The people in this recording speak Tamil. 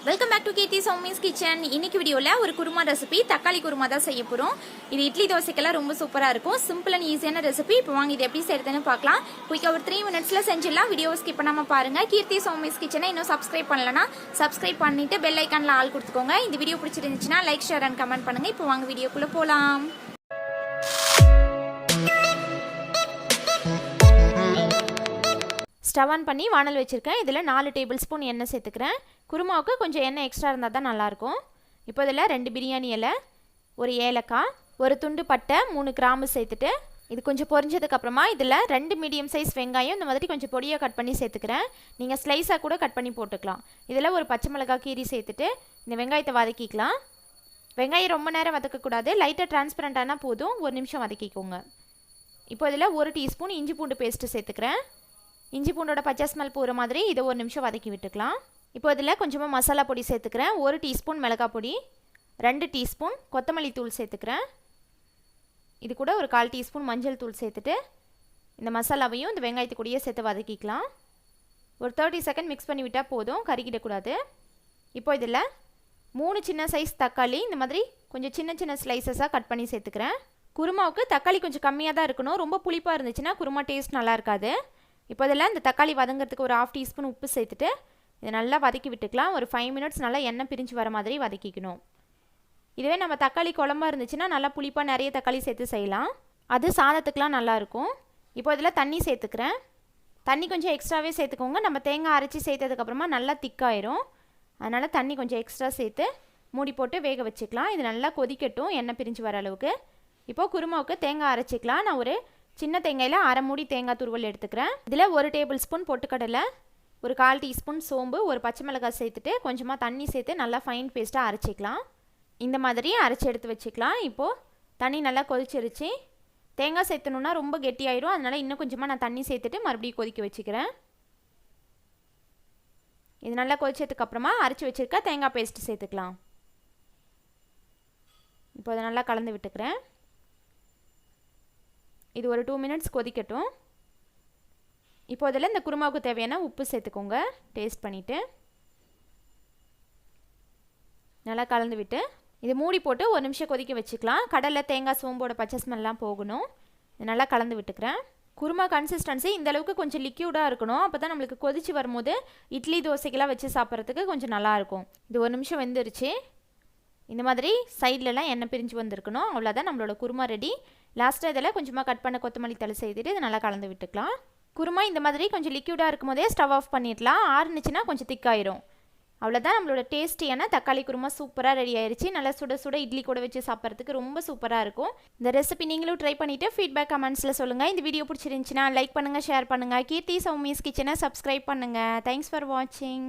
Welcome back to Katie Soumi's kitchen. இன்னைக்கு வீடியோவில் ஒரு குருமா ரெசிபி தக்காளி குருமா தான் செய்ய போகிறோம். இது இட்லி தோசைக்கெல்லாம் ரொம்ப சூப்பராக இருக்கும். சிம்பிள் அண்ட் ஈஸியான ரெசிபி. இப்போ வாங்க இது எப்படி செய்யறதுன்னு பார்க்கலாம். குயிக்காக ஒரு 3 மினிட்ஸில் செஞ்சிடலாம். வீடியோ ஸ்கிப் பண்ணாமல் பாருங்கள். கீர்த்தி சௌமிஸ் கிச்சனை இன்னும் சப்ஸ்கிரைப் பண்ணலன்னா சப்ஸ்கிரைப் பண்ணிட்டு பெல் ஐக்கானில் ஆள் கொடுத்துக்கோங்க. இந்த வீடியோ பிடிச்சிருந்துச்சுன்னா லைக், ஷேர் அண்ட் கமெண்ட் பண்ணுங்கள். இப்போ வாங்க வீடியோக்குள்ளே போகலாம். ஸ்டவ் ஆன் பண்ணி வானல் வச்சுருக்கேன். இதில் 4 டேபிள் ஸ்பூன் எண்ணெய் சேர்த்துக்கிறேன். குருமாவுக்கு கொஞ்சம் எண்ணெய் எக்ஸ்ட்ரா இருந்தால் தான் நல்லாயிருக்கும். இப்போ இதில் 2 பிரியாணி இலை, ஒரு ஏலக்காய், ஒரு துண்டு பட்டை, 3 கிராம்பு சேர்த்துட்டு இது கொஞ்சம் பொரிஞ்சதுக்கப்புறமா இதில் 2 மீடியம் சைஸ் வெங்காயம் இந்த மாதிரி கொஞ்சம் பொடியாக கட் பண்ணி சேர்த்துக்கிறேன். நீங்கள் ஸ்லைஸாக கூட கட் பண்ணி போட்டுக்கலாம். இதில் ஒரு பச்சை மிளகாய் கீரி சேர்த்துட்டு இந்த வெங்காயத்தை வதக்கிக்கலாம். வெங்காயம் ரொம்ப நேரம் வதக்கக்கூடாது, லைட்டாக டிரான்ஸ்பரண்ட்டானால் போதும். 1 நிமிஷம் வதக்கிக்கோங்க. இப்போ இதில் 1 டீஸ்பூன் இஞ்சி பூண்டு பேஸ்ட்டு சேர்த்துக்கிறேன். இஞ்சி பூண்டோட பச்சை ஸ்மெல் போகிற மாதிரி இதை 1 நிமிஷம் வதக்கி விட்டுக்கலாம். இப்போ இதில் கொஞ்சமாக மசாலா பொடி சேர்த்துக்கிறேன். 1 டீஸ்பூன் மிளகாய் பொடி, 2 டீஸ்பூன் கொத்தமல்லி தூள் சேர்த்துக்கிறேன். இது கூட ஒரு 1/4 டீஸ்பூன் மஞ்சள் தூள் சேர்த்துட்டு இந்த மசாலாவையும் இந்த வெங்காயத்து கூடயே சேர்த்து வதக்கிக்கலாம். ஒரு 30 செகண்ட் மிக்ஸ் பண்ணி விட்டால் போதும், கருகிடக்கூடாது. இப்போ இதில் 3 சின்ன சைஸ் தக்காளி இந்த மாதிரி கொஞ்சம் சின்ன சின்ன ஸ்லைசஸாக கட் பண்ணி சேர்த்துக்கிறேன். குருமாவுக்கு தக்காளி கொஞ்சம் கம்மியாக தான் இருக்கணும். ரொம்ப புளிப்பாக இருந்துச்சுன்னா குருமா டேஸ்ட் நல்லா இருக்காது. இப்போ இதில் இந்த தக்காளி வதங்கிறதுக்கு ஒரு 1/2 டீஸ்பூன் உப்பு சேர்த்துட்டு இதை நல்லா வதக்கி விட்டுக்கலாம். ஒரு 5 மினிட்ஸ் நல்லா எண்ணெய் பிரிஞ்சு வர மாதிரி வதக்கிக்கணும். இதுவே நம்ம தக்காளி குழம்பா இருந்துச்சுன்னா நல்லா புளிப்பாக நிறைய தக்காளி சேர்த்து செய்யலாம். அது சாதத்துக்கெலாம் நல்லாயிருக்கும். இப்போ இதில் தண்ணி சேர்த்துக்கிறேன். தண்ணி கொஞ்சம் எக்ஸ்ட்ராவே சேர்த்துக்கோங்க. நம்ம தேங்காய் அரைச்சி சேர்த்ததுக்கப்புறமா நல்லா திக்காயிரும். அதனால் தண்ணி கொஞ்சம் எக்ஸ்ட்ரா சேர்த்து மூடி போட்டு வேக வச்சுக்கலாம். இது நல்லா கொதிக்கட்டும் எண்ணெய் பிரிஞ்சு வர அளவுக்கு. இப்போது குருமாவுக்கு தேங்காய் அரைச்சிக்கலாம். நான் ஒரு சின்ன தேங்காயில் 1/2 மூடி தேங்காய் துருவல் எடுத்துக்கிறேன். இதில் 1 டேபிள் ஸ்பூன் பொட்டுக்கடலை, ஒரு 1/4 டீஸ்பூன் சோம்பு, ஒரு பச்சை மிளகாய் சேர்த்துட்டு கொஞ்சமாக தண்ணி சேர்த்து நல்லா ஃபைன் பேஸ்ட்டாக அரைச்சிக்கலாம். இந்த மாதிரி அரைச்சி எடுத்து வச்சுக்கலாம். இப்போது தண்ணி நல்லா கொதிச்சிருச்சு. தேங்காய் சேர்த்தணுன்னா ரொம்ப கெட்டியாயிடும். அதனால் இன்னும் கொஞ்சமாக நான் தண்ணி சேர்த்துட்டு மறுபடியும் கொதிக்க வச்சுக்கிறேன். இது நல்லா கொதிச்சதுக்கப்புறமா அரைச்சி வச்சுருக்க தேங்காய் பேஸ்ட்டு சேர்த்துக்கலாம். இப்போ அதை நல்லா கலந்து விட்டுக்கிறேன். இது ஒரு 2 மினிட்ஸ் கொதிக்கட்டும். இப்போ இதில் இந்த குருமாவுக்கு தேவையான உப்பு சேர்த்துக்கோங்க. டேஸ்ட் பண்ணிவிட்டு நல்லா கலந்து விட்டு இது மூடி போட்டு 1 நிமிஷம் கொதிக்க வச்சுக்கலாம். கடலை, தேங்காய், சோம்போட பச்சை ஸ்மெல்லாம் போகணும். இது நல்லா கலந்து விட்டுக்கிறேன். குருமா கன்சிஸ்டன்சி இந்த அளவுக்கு கொஞ்சம் லிக்யூடாக இருக்கணும். அப்போ தான் நம்மளுக்கு கொதிச்சு வரும்போது இட்லி தோசைக்கெல்லாம் வச்சு சாப்பிட்றதுக்கு கொஞ்சம் நல்லாயிருக்கும். இது 1 நிமிஷம் வெந்துருச்சு. இந்த மாதிரி சைட்லலாம் எண்ணெய் பிரிஞ்சு வந்திருக்கணும். அவ்வளோதான், நம்மளோட குருமா ரெடி. லாஸ்ட்டாக இதில் கொஞ்சமாக கட் பண்ண கொத்தமல்லி தழை செய்துட்டு இதை நல்லா கலந்து விட்டுக்கலாம். குருமா இந்த மாதிரி கொஞ்சம் லிக்யூடாக இருக்கும் போதே ஸ்டவ் ஆஃப் பண்ணிடலாம். ஆறுனுச்சுன்னா கொஞ்சம் திக்காயிரும். அவ்வளோதான், நம்மளோட டேஸ்டியான தக்காளி குருமா சூப்பராக ரெடி ஆயிடுச்சு. நல்லா சுட சுட இட்லி கூட வச்சு சாப்பிட்றதுக்கு ரொம்ப சூப்பராக இருக்கும். இந்த ரெசிபி நீங்களும் ட்ரை பண்ணிவிட்டு ஃபீட்பேக் கமெண்ட்ஸில் சொல்லுங்கள். இந்த வீடியோ பிடிச்சிருந்துச்சுன்னா லைக் பண்ணுங்கள், ஷேர் பண்ணுங்கள். கீர்த்தி சௌமிஸ் கிச்சனை சப்ஸ்கிரைப் பண்ணுங்கள். தேங்க்ஸ் ஃபார் வாட்சிங்.